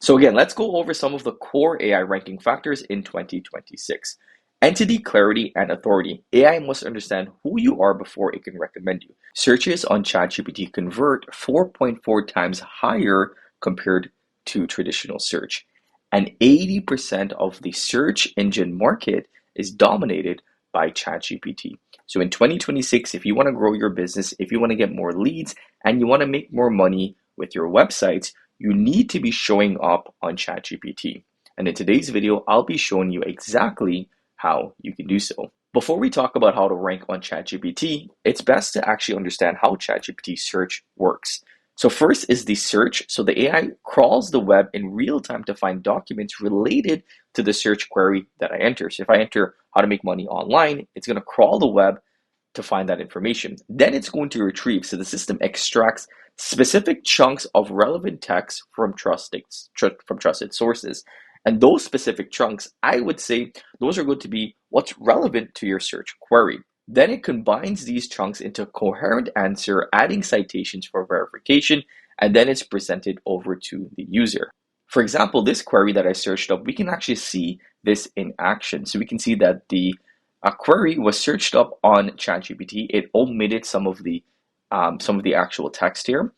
So again, let's go over some of the core AI ranking factors in 2026. Entity, clarity, and authority. AI must understand who you are before it can recommend you. Searches on ChatGPT convert 4.4 times higher compared to traditional search. And 80% of the search engine market is dominated by ChatGPT. So in 2026, if you want to grow your business, if you want to get more leads, and you want to make more money with your websites, you need to be showing up on ChatGPT. And in today's video, I'll be showing you exactly how you can do so. Before we talk about how to rank on ChatGPT, it's best to actually understand how ChatGPT search works. So first is the search. So the AI crawls the web in real time to find documents related to the search query that I enter. So if I enter how to make money online, it's going to crawl the web to find that information. Then it's going to retrieve. So the system extracts specific chunks of relevant text from trusted sources. And those specific chunks, I would say, those are going to be what's relevant to your search query. Then it combines these chunks into a coherent answer, adding citations for verification, and then it's presented over to the user. For example, this query that I searched up, we can actually see this in action. So we can see that the query was searched up on ChatGPT. It omitted some of the actual text here,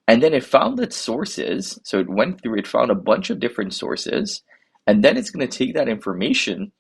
and then it found its sources. So it went through, it found a bunch of different sources, and then it's going to take that information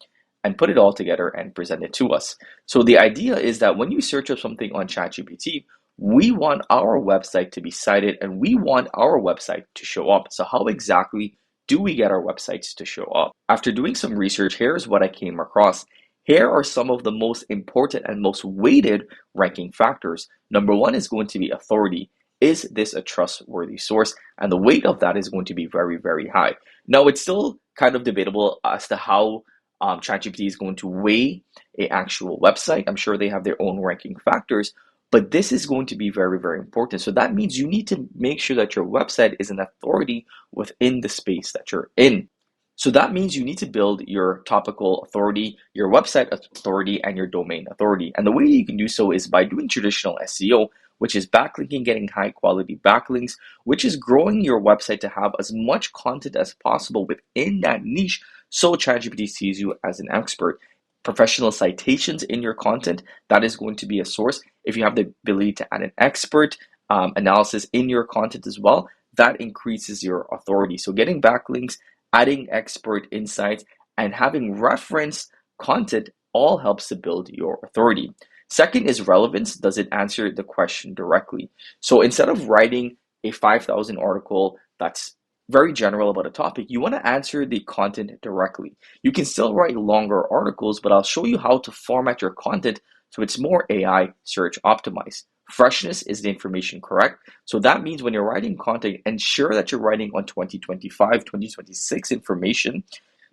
and put it all together and present it to us. So the idea is that when you search up something on ChatGPT, we want our website to be cited and we want our website to show up. So how exactly do we get our websites to show up? After doing some research, here's what I came across. Here are some of the most important and most weighted ranking factors. Number one is going to be authority. Is this a trustworthy source? And the weight of that is going to be very, very high. Now, it's still kind of debatable as to how ChatGPT is going to weigh an actual website. I'm sure they have their own ranking factors, but this is going to be very, very important. So that means you need to make sure that your website is an authority within the space that you're in. So that means you need to build your topical authority, your website authority, and your domain authority. And the way you can do so is by doing traditional SEO, which is backlinking, getting high quality backlinks, which is growing your website to have as much content as possible within that niche so ChatGPT sees you as an expert. Professional citations in your content, that is going to be a source. If you have the ability to add an expert analysis in your content as well, that increases your authority. So getting backlinks, adding expert insights, and having reference content all helps to build your authority. Second is relevance. Does it answer the question directly? So instead of writing a 5,000 article that's very general about a topic, you want to answer the content directly. You can still write longer articles, but I'll show you how to format your content so it's more AI search optimized. Freshness is the information correct. So that means when you're writing content, ensure that you're writing on 2025, 2026 information.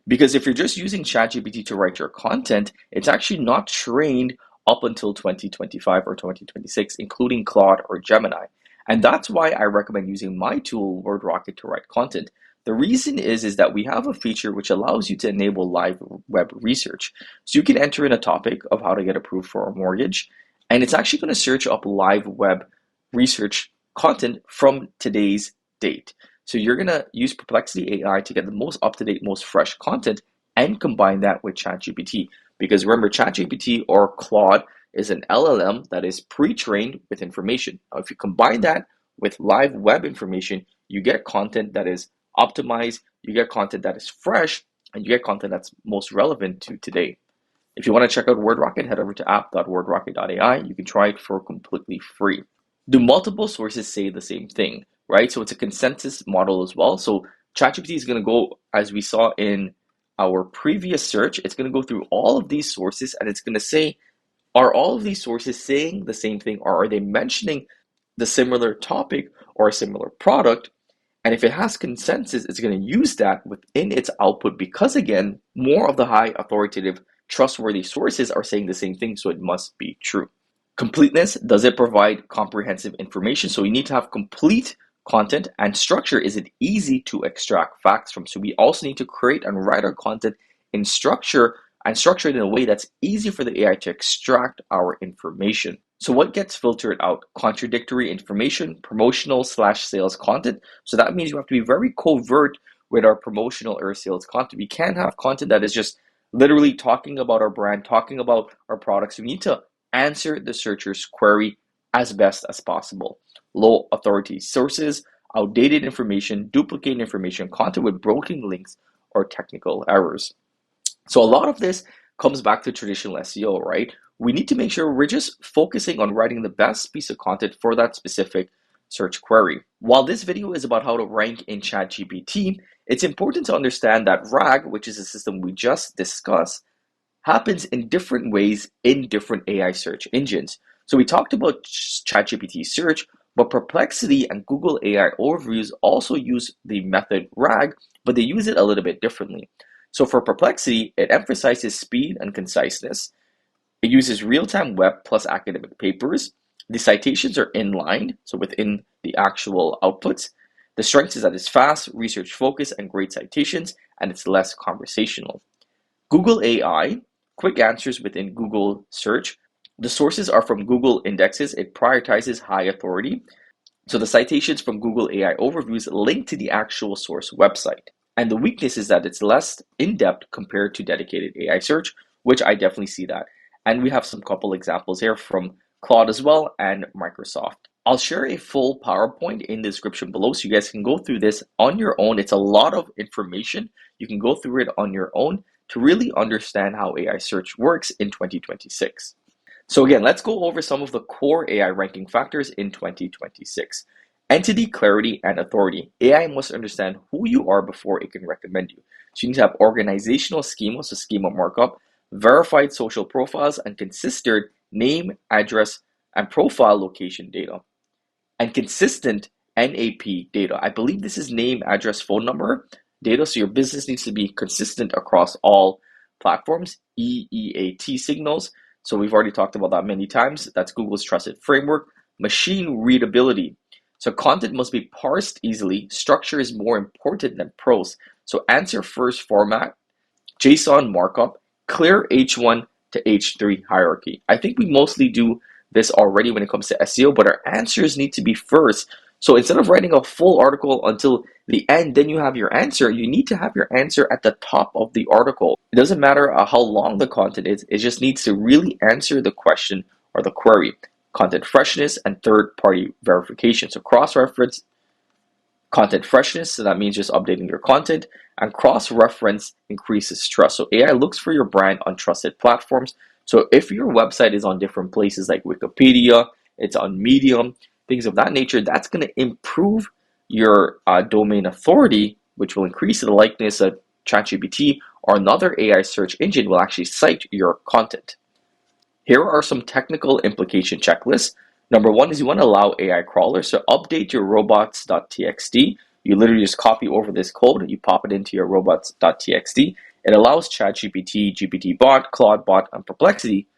Because if you're just using ChatGPT to write your content, it's actually not trained up until 2025 or 2026, including Claude or Gemini. And that's why I recommend using my tool, WordRocket, to write content. The reason is that we have a feature which allows you to enable live web research. So you can enter in a topic of how to get approved for a mortgage, and it's actually going to search up live web research content from today's date. So you're going to use Perplexity AI to get the most up-to-date, most fresh content and combine that with ChatGPT. Because remember, ChatGPT or Claude is an LLM that is pre-trained with information. Now, if you combine that with live web information, you get content that is optimized, you get content that is fresh, and you get content that's most relevant to today. If you want to check out WordRocket, head over to app.wordrocket.ai. You can try it for completely free. Do multiple sources say the same thing, right? So it's a consensus model as well. So ChatGPT is going to go, as we saw in our previous search, it's going to go through all of these sources and it's going to say, are all of these sources saying the same thing, or are they mentioning the similar topic or a similar product? And if it has consensus, it's going to use that within its output because, again, more of the high authoritative, trustworthy sources are saying the same thing, so it must be true. Completeness, does it provide comprehensive information? So you need to have complete content, and structure, is it easy to extract facts from? So we also need to create and write our content in structure and structure it in a way that's easy for the AI to extract our information. So what gets filtered out? Contradictory information, promotional/sales content. So that means you have to be very covert with our promotional or sales content. We can't have content that is just literally talking about our brand, talking about our products. We need to answer the searcher's query as best as possible. Low authority sources, outdated information, duplicated information, content with broken links, or technical errors. So a lot of this comes back to traditional SEO, right? We need to make sure we're just focusing on writing the best piece of content for that specific search query. While this video is about how to rank in ChatGPT, it's important to understand that RAG, which is a system we just discussed, happens in different ways in different AI search engines. So we talked about ChatGPT search, but Perplexity and Google AI overviews also use the method RAG, but they use it a little bit differently. So for Perplexity, it emphasizes speed and conciseness. It uses real-time web plus academic papers. The citations are inline, so within the actual outputs. The strength is that it's fast, research focused, and great citations, and it's less conversational. Google AI, quick answers within Google search. The sources are from Google indexes. It prioritizes high authority. So the citations from Google AI overviews link to the actual source website. And the weakness is that it's less in-depth compared to dedicated AI search, which I definitely see that. And we have some couple examples here from Claude as well and Microsoft. I'll share a full PowerPoint in the description below so you guys can go through this on your own. It's a lot of information. You can go through it on your own to really understand how AI search works in 2026. So again, let's go over some of the core AI ranking factors in 2026. Entity, clarity, and authority. AI must understand who you are before it can recommend you. So you need to have organizational schema, so schema markup, verified social profiles, and consistent name, address, and profile location data. And consistent NAP data. I believe this is name, address, phone number data, so your business needs to be consistent across all platforms. EEAT signals. So we've already talked about that many times. That's Google's trusted framework. Machine readability. So content must be parsed easily. Structure is more important than prose. So answer first format, JSON markup, clear H1 to H3 hierarchy. I think we mostly do this already when it comes to SEO, but our answers need to be first. So instead of writing a full article until the end, then you have your answer, you need to have your answer at the top of the article. It doesn't matter how long the content is, it just needs to really answer the question or the query. Content freshness and third-party verification. So cross-reference content freshness, so that means just updating your content, and cross-reference increases trust. So AI looks for your brand on trusted platforms. So if your website is on different places like Wikipedia, it's on Medium, things of that nature, that's going to improve your domain authority, which will increase the likeness of ChatGPT or another AI search engine will actually cite your content. Here are some technical implication checklists. Number one is you want to allow AI crawlers to update your robots.txt. You literally just copy over this code and you pop it into your robots.txt. It allows ChatGPT, GPTbot, ClaudeBot, and Perplexity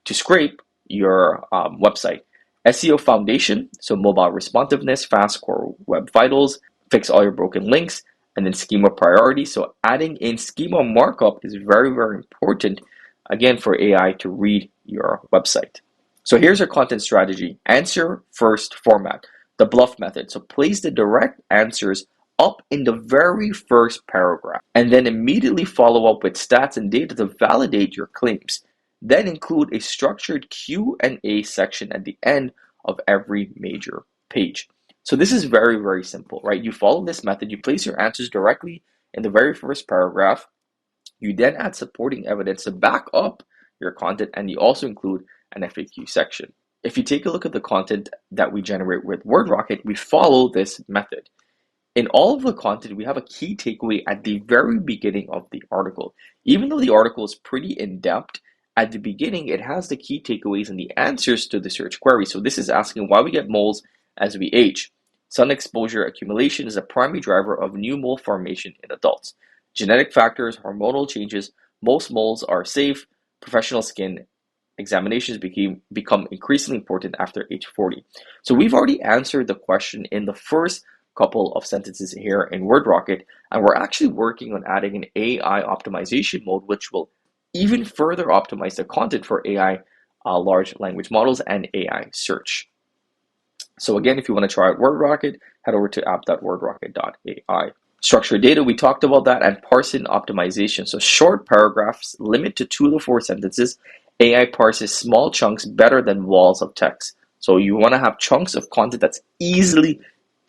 to scrape your website. SEO foundation, so mobile responsiveness, fast core web vitals, fix all your broken links, and then schema priority. So adding in schema markup is very, very important, again, for AI to read your website. So here's our content strategy. Answer first format, the bluff method. So place the direct answers up in the very first paragraph, and then immediately follow up with stats and data to validate your claims. Then include a structured Q&A section at the end of every major page. So this is very, very simple, right? You follow this method, you place your answers directly in the very first paragraph. You then add supporting evidence to back up your content, and you also include an FAQ section. If you take a look at the content that we generate with WordRocket, we follow this method. In all of the content, we have a key takeaway at the very beginning of the article. Even though the article is pretty in-depth, at the beginning, it has the key takeaways and the answers to the search query. So this is asking why we get moles as we age. Sun exposure accumulation is a primary driver of new mole formation in adults. Genetic factors, hormonal changes, most moles are safe. Professional skin examinations become increasingly important after age 40. So we've already answered the question in the first couple of sentences here in WordRocket, and we're actually working on adding an AI optimization mode, which will even further optimize the content for AI large language models and AI search. So again, if you want to try out WordRocket, head over to app.wordrocket.ai. Structured data, we talked about that, and parsing optimization. So short paragraphs, limit to 2 to 4 sentences. AI parses small chunks better than walls of text. So you want to have chunks of content that's easily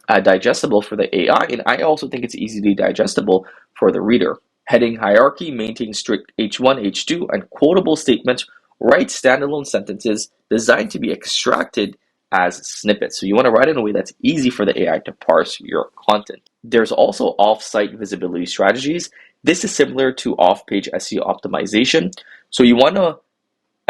digestible for the AI, and I also think it's easily digestible for the reader. Heading hierarchy, maintain strict H1, H2, and quotable statements. Write standalone sentences designed to be extracted as snippets. So you want to write in a way that's easy for the AI to parse your content. There's also off-site visibility strategies. This is similar to off-page SEO optimization. So you want to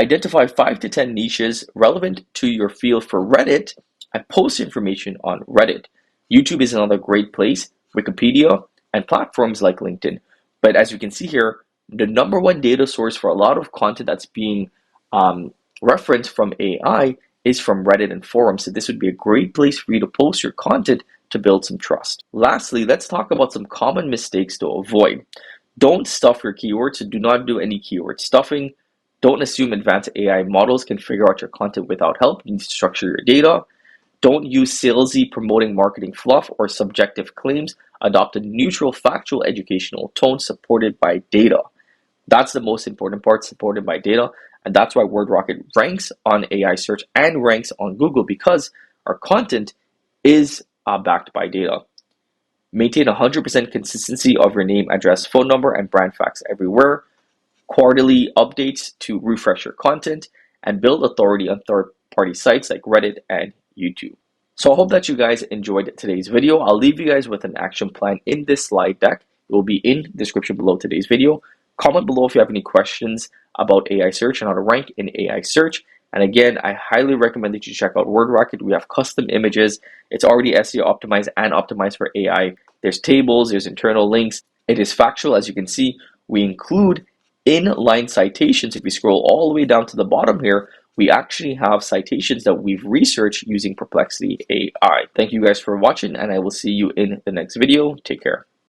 identify 5 to 10 niches relevant to your field for Reddit and post information on Reddit. YouTube is another great place, Wikipedia, and platforms like LinkedIn. But as you can see here, the number one data source for a lot of content that's being referenced from AI is from Reddit and forums. So this would be a great place for you to post your content to build some trust. Lastly, let's talk about some common mistakes to avoid. Don't stuff your keywords, so do not do any keyword stuffing. Don't assume advanced AI models can figure out your content without help. You need to structure your data. Don't use salesy promoting marketing fluff or subjective claims. Adopt a neutral, factual, educational tone supported by data. That's the most important part, supported by data. And that's why WordRocket ranks on AI search and ranks on Google, because our content is backed by data. Maintain 100% consistency of your name, address, phone number, and brand facts everywhere. Quarterly updates to refresh your content, and build authority on third-party sites like Reddit and YouTube. So I hope that you guys enjoyed today's video. I'll leave you guys with an action plan in this slide deck. It will be in the description below today's video. Comment below if you have any questions about AI search and how to rank in AI search. And again, I highly recommend that you check out WordRocket. We have custom images. It's already SEO optimized and optimized for AI. There's tables, there's internal links. It is factual, as you can see. We include inline citations. If we scroll all the way down to the bottom here, we actually have citations that we've researched using Perplexity AI. Thank you guys for watching, and I will see you in the next video. Take care.